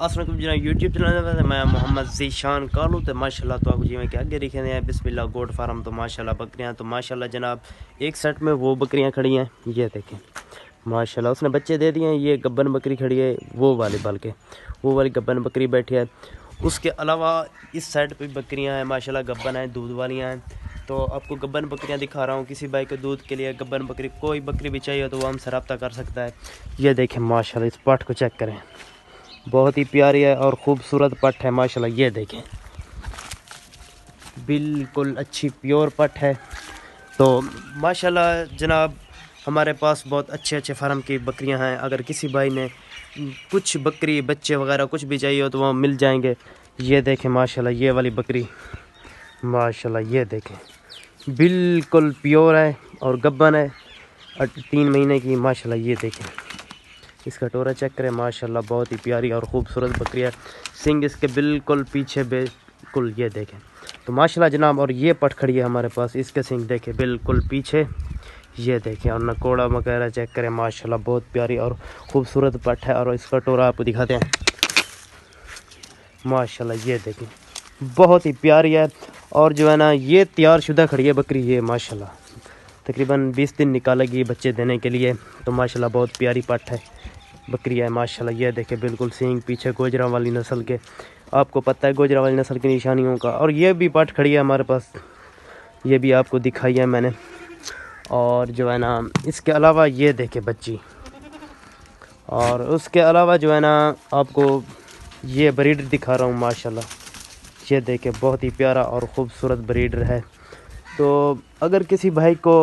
अस्सलाम जनाब YouTube channel मैं मोहम्मद ज़ीशान कालू तो माशाल्लाह तो आपको जिमें कि अगे लिखे हैं बिस्मिल्लाह गोड फार्म तो माशाल्लाह बकरियां तो माशाल्लाह जनाब एक सेट में वो बकरियां खड़ी हैं। ये देखें माशाल्लाह उसने बच्चे दे दिए हैं। ये गब्बन बकरी खड़ी है वो वाली, बल्कि वो वाली गब्बन बकरी बैठी है। उसके अलावा इस साइड पे बकरियां हैं माशाल्लाह, गब्बन हैं, दूध वालियाँ हैं। तो आपको गब्बन बकरियां दिखा रहा हूँ। किसी भाई को दूध के लिए गब्बन बकरी कोई बकरी भी चाहिए तो वो हमसे रब्ता कर सकता है। ये देखें माशाल्लाह इस पट को चेक करें, बहुत ही प्यारी है और ख़ूबसूरत पट है माशाल्लाह। ये देखें बिल्कुल अच्छी प्योर पट है। तो माशाल्लाह जनाब हमारे पास बहुत अच्छे अच्छे फार्म की बकरियां हैं। अगर किसी भाई ने कुछ बकरी बच्चे वगैरह कुछ भी चाहिए हो तो वहाँ मिल जाएंगे। ये देखें माशाल्लाह ये वाली बकरी माशाल्लाह, ये देखें बिल्कुल प्योर है और गब्बन है 3 महीने की माशाल्लाह। ये देखें इसका टोरा चेक करें माशाल्लाह, बहुत ही प्यारी और ख़ूबसूरत बकरी है। सिंग इसके बिल्कुल पीछे बिल्कुल, ये देखें तो माशाल्लाह जनाब। और ये पट खड़ी है हमारे पास, इसके सिंग देखें बिल्कुल पीछे। ये देखें और नकोड़ा वगैरह चेक करें माशाल्लाह, बहुत प्यारी और ख़ूबसूरत पट है। और इसका टोरा आपको दिखाते हैं माशाल्लाह। ये देखें बहुत ही प्यारी है। और जो है ना ये तैयार शुदा खड़ी है बकरी, ये माशाल्लाह तकरीबन 20 दिन निकालेगी बच्चे देने के लिए। तो माशाल्लाह बहुत प्यारी पट है बकरी है माशाल्लाह। ये देखे बिल्कुल सींग पीछे गोजरा वाली नस्ल के, आपको पता है गोजरा वाली नस्ल की निशानियों का। और ये भी पट खड़ी है हमारे पास, ये भी आपको दिखाई है मैंने। और जो है ना इसके अलावा ये देखे बच्ची, और उसके अलावा जो है ना आपको ये ब्रीडर दिखा रहा हूँ माशाल्लाह। ये देखे बहुत ही प्यारा और ख़ूबसूरत ब्रीडर है। तो अगर किसी भाई को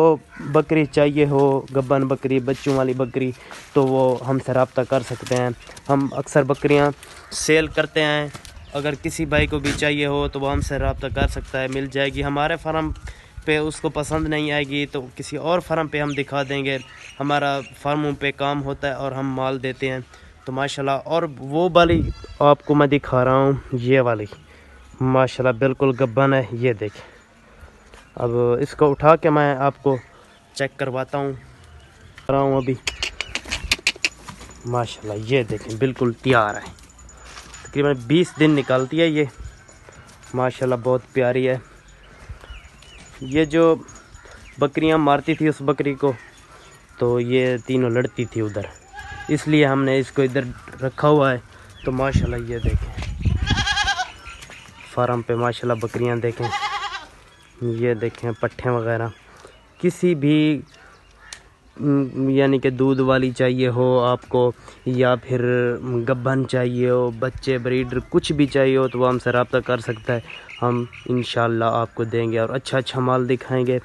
बकरी चाहिए हो, गब्बन बकरी बच्चों वाली बकरी, तो वो हमसे रब्ता कर सकते हैं। हम अक्सर बकरियां सेल करते हैं। अगर किसी भाई को भी चाहिए हो तो वो हमसे रब्ता कर सकता है, मिल जाएगी। हमारे फार्म पे उसको पसंद नहीं आएगी तो किसी और फार्म पे हम दिखा देंगे। हमारा फार्मों पे काम होता है और हम माल देते हैं तो माशाल्लाह। और वो वाली आपको मैं दिखा रहा हूँ, ये वाली माशाल्लाह बिल्कुल गब्बन है। ये देखें अब इसको उठा के मैं आपको चेक करवाता हूँ अभी माशाल्लाह। ये देखें बिल्कुल तैयार है, तकरीबन 20 दिन निकालती है ये माशाल्लाह, बहुत प्यारी है। ये जो बकरियां मारती थी उस बकरी को, तो ये तीनों लड़ती थी उधर, इसलिए हमने इसको इधर रखा हुआ है। तो माशाल्लाह ये देखें फार्म पे माशाल्लाह बकरियां देखें, ये देखें पट्ठे वगैरह। किसी भी यानी कि दूध वाली चाहिए हो आपको, या फिर गब्बन चाहिए हो, बच्चे ब्रीडर कुछ भी चाहिए हो तो वो हमसे रब्ता कर सकता है। हम इंशाल्लाह आपको देंगे और अच्छा अच्छा माल दिखाएंगे।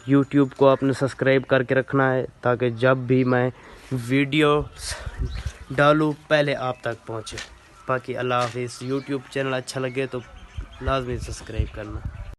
यूट्यूब को आपने सब्सक्राइब करके रखना है ताकि जब भी मैं वीडियो डालूँ पहले आप तक पहुँचे। बाकी अल्लाह हाफिज़। यूट्यूब चैनल अच्छा लगे तो लाजमी सब्सक्राइब करना।